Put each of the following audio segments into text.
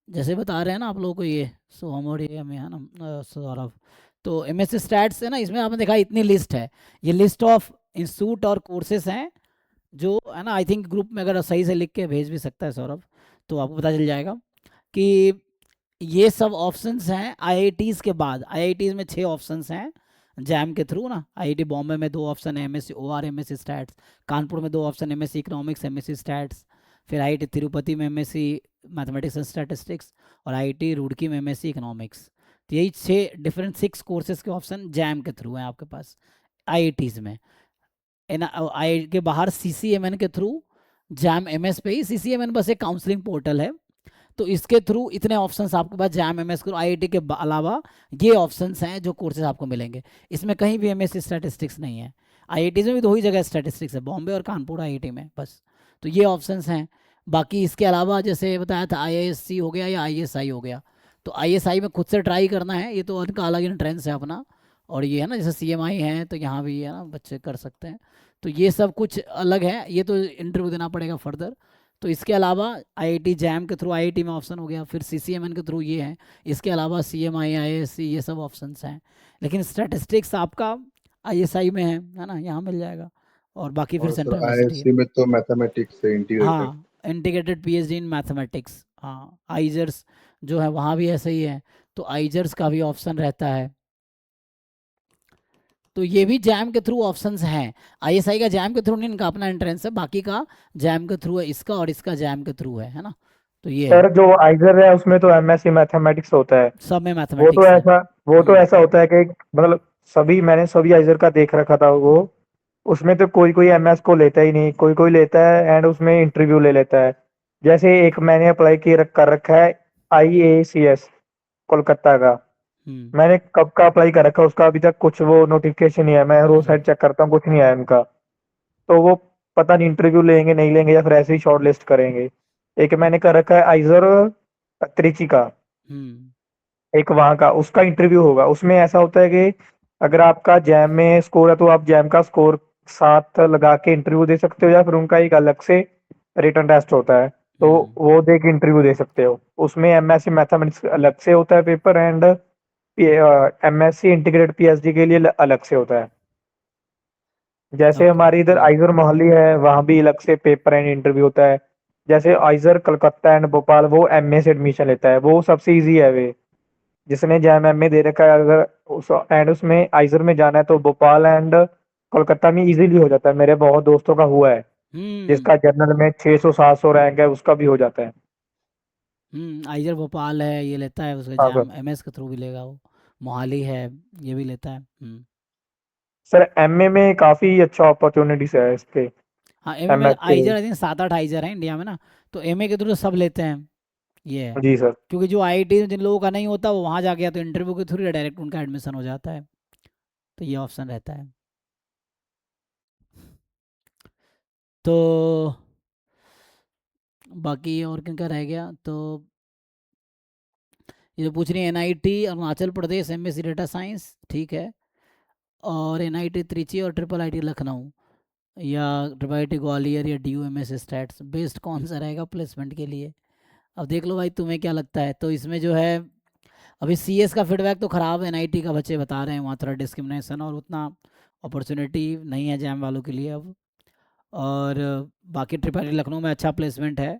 जैसे बता रहे हैं ना आप लोगों को ये सोहम और ये हमें है ना सौरभ, तो एमएससी स्टैट्स है ना, इसमें आपने देखा इतनी लिस्ट है, ये लिस्ट ऑफ इंस्टीट्यूट और कोर्सेज हैं जो है ना, आई थिंक ग्रुप में अगर सही से लिख के भेज भी सकता है सौरभ, तो आपको पता चल जाएगा कि ये सब ऑप्शंस हैं आईआईटीज़ के बाद। आईआईटीज़ में 6 ऑप्शंस हैं जैम के थ्रू ना, आईआईटी बॉम्बे में 2 ऑप्शन है MSc OR MSc stats, Kanpur में 2 option MSc economics MSc stats, फिर आईआईटी तिरुपति में एमएससी मैथमेटिक्स एंड स्टैटिस्टिक्स, और आईआईटी रुड़की में एमएससी इकोनॉमिक्स। तो यही 6 डिफरेंट 6 कोर्सेज के ऑप्शन जैम के थ्रू हैं आपके पास आईआईटीज़ में। एन आई के बाहर सीसीएमएन के थ्रू जैम एमएस पे ही, सीसीएमएन बस एक काउंसलिंग पोर्टल है, तो इसके थ्रू इतने ऑप्शंस आपके पास जैम एमएस के आईआईटी के अलावा ये ऑप्शंस हैं जो कोर्सेज आपको मिलेंगे। इसमें कहीं भी एमएससी स्टैटिस्टिक्स नहीं है। आईआईटी में भी 2 ही जगह स्टैटिस्टिक्स है, बॉम्बे और कानपुर आईआईटी में बस। तो ये ऑप्शंस हैं। बाकी इसके अलावा जैसे बताया था आईआईएससी हो गया या आईएसआई हो गया, तो आईएसआई में खुद से ट्राई करना है, ये तो उनका अलग एंट्रेंस है अपना। और ये है ना जैसे सीएमआई है तो यहाँ भी है ना बच्चे कर सकते हैं। तो ये सब कुछ अलग है, ये तो इंटरव्यू देना पड़ेगा फर्दर। तो इसके अलावा आईआईटी जैम के थ्रू आईआईटी में ऑप्शन हो गया, फिर सीसीएमएन के थ्रू ये है, इसके अलावा सीएमआई आईएएससी ये सब ऑप्शंस हैं। लेकिन स्टैटिस्टिक्स आपका आईएसआई में है ना, यहाँ मिल जाएगा, और बाकी फिर और सर सेंट्रल यूनिवर्सिटी है। आईएससी में तो मैथमेटिक्स से इंटीग्रेटेड। हाँ, इंटीग्रेटेड पीएचडी इन मैथमेटिक्स, हाँ आइजर्स जो है वहाँ भी ऐसे ही है, तो आइजर्स का भी ऑप्शन रहता है। तो ये भी जैम के थ्रू ऑप्शंस हैं। आईएसआई का जैम के थ्रू नहीं, इनका अपना एंट्रेंस है, बाकी का जैम के थ्रू है इसका, और इसका जैम के थ्रू है ना। तो ये है, सर जो आइजर है उसमें तो एमएससी मैथमेटिक्स होता है। सब में वो तो मैथमेटिक्स है। ऐसा वो तो ऐसा होता है कि मतलब मैंने सभी आइजर का देख रखा था वो। उसमें तो कोई कोई एमएस को लेता ही नहीं, कोई कोई लेता है एंड उसमें इंटरव्यू ले लेता है। जैसे एक मैंने अप्लाई कर रखा है आईएसीएस कोलकाता का। हम्म मैंने कब का अप्लाई कर रखा है, उसका अभी तक कुछ वो नोटिफिकेशन नहीं है। मैं रोज हम्म साइड चेक करता हूँ, कुछ नहीं आया उनका। तो वो पता नहीं इंटरव्यू लेंगे नहीं लेंगे या फिर ऐसे ही शॉर्ट लिस्ट करेंगे। एक मैंने कर रखा है आइजर त्रिची का, हम्म एक वहां का उसका इंटरव्यू होगा। उसमें ऐसा होता है कि अगर आपका जैम में स्कोर है तो आप जैम का स्कोर साथ लगा के इंटरव्यू दे सकते हो, या फिर उनका एक अलग से रिटर्न टेस्ट होता है, तो हम्म वो दे के इंटरव्यू दे सकते हो। उसमें एमएससी मैथमेटिक्स अलग से होता है paper, and MSc integrated PhD के लिए अलग से होता है। जैसे ओके हमारी इधर आइजर मोहाली है, वहां भी अलग से पेपर एंड इंटरव्यू होता है। जैसे आइजर कलकत्ता एंड भोपाल वो एमए से एडमिशन लेता है, वो सबसे इजी है वे। जिसने जैम एमए दे रखा है अगर उसमें आइजर में जाना है तो भोपाल एंड कोलकाता में इजीली हो जाता है। मेरे बहुत दोस्तों का हुआ है, हम्म जिसका जनरल में 600 700 रैंक है उसका भी हो जाता है। आइजर भोपाल है, ये लेता है उसका हाँ सर। जैम एमएस के थ्रू भी लेगा वो। मोहाली है, ये भी लेता है। सर एमए में काफी अच्छा अपॉर्चुनिटीज है इसके, हाँ एमए में एमएस के। आइजर आई थिंक 7-8 आइजर हैं इंडिया में ना, तो एमए के थ्रू तो सब लेते हैं, ये है। जी सर। क्योंकि जो आईआईटी जिन लोगों का नहीं होता वो वहाँ जाके या तो इंटरव्यू के थ्रू या डायरेक्ट उनका एडमिशन हो जाता है, तो ये ऑप्शन रहता है। तो बाकी और किन का रह गया, तो ये जो पूछ रही है NIT Arunachal Pradesh MSc data science, ठीक है, और एनआईटी त्रिची और ट्रिपल आईटी लखनऊ, या ट्रिपल आईटी ग्वालियर या डीयूएमएस स्टैट्स, बेस्ट कौन सा रहेगा प्लेसमेंट के लिए। अब देख लो भाई तुम्हें क्या लगता है। तो इसमें जो है अभी सीएस का फीडबैक तो ख़राब है, एनआईटी का बच्चे बता रहे हैं वहाँ थोड़ा डिस्क्रिमिनेशन और उतना अपॉर्चुनिटी नहीं है जैम वालों के लिए अब। और बाकी ट्रिपल आईटी लखनऊ में अच्छा प्लेसमेंट है,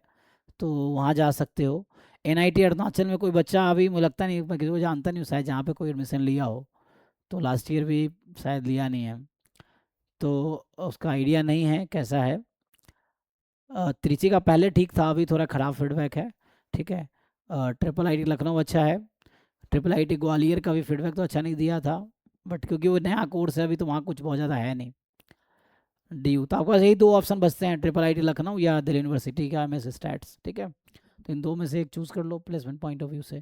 तो वहाँ जा सकते हो। एनआईटी अरुणाचल में कोई बच्चा अभी मुझे लगता नहीं, मैं किसी को जानता नहीं हूँ शायद जहाँ पे कोई एडमिशन लिया हो, तो लास्ट ईयर भी शायद लिया नहीं है, तो उसका आइडिया नहीं है कैसा है। त्रिची का पहले ठीक था, अभी थोड़ा ख़राब फीडबैक है, ठीक है। ट्रिपल आईटी लखनऊ अच्छा है, ट्रिपल आईटी ग्वालियर का भी फीडबैक तो अच्छा नहीं दिया था, बट क्योंकि वो नया कोर्स है अभी तो वहाँ कुछ बहुत ज़्यादा है नहीं। डी तो आपके पास यही 2 ऑप्शन बचते हैं, ट्रिपल आईटी लखनऊ या दिल्ली यूनिवर्सिटी का एमएस स्टैट्स, ठीक है। तो इन 2 में से एक चूज़ कर लो प्लेसमेंट पॉइंट ऑफ व्यू से।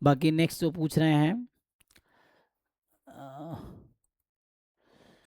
बाकी नेक्स्ट जो पूछ रहे हैं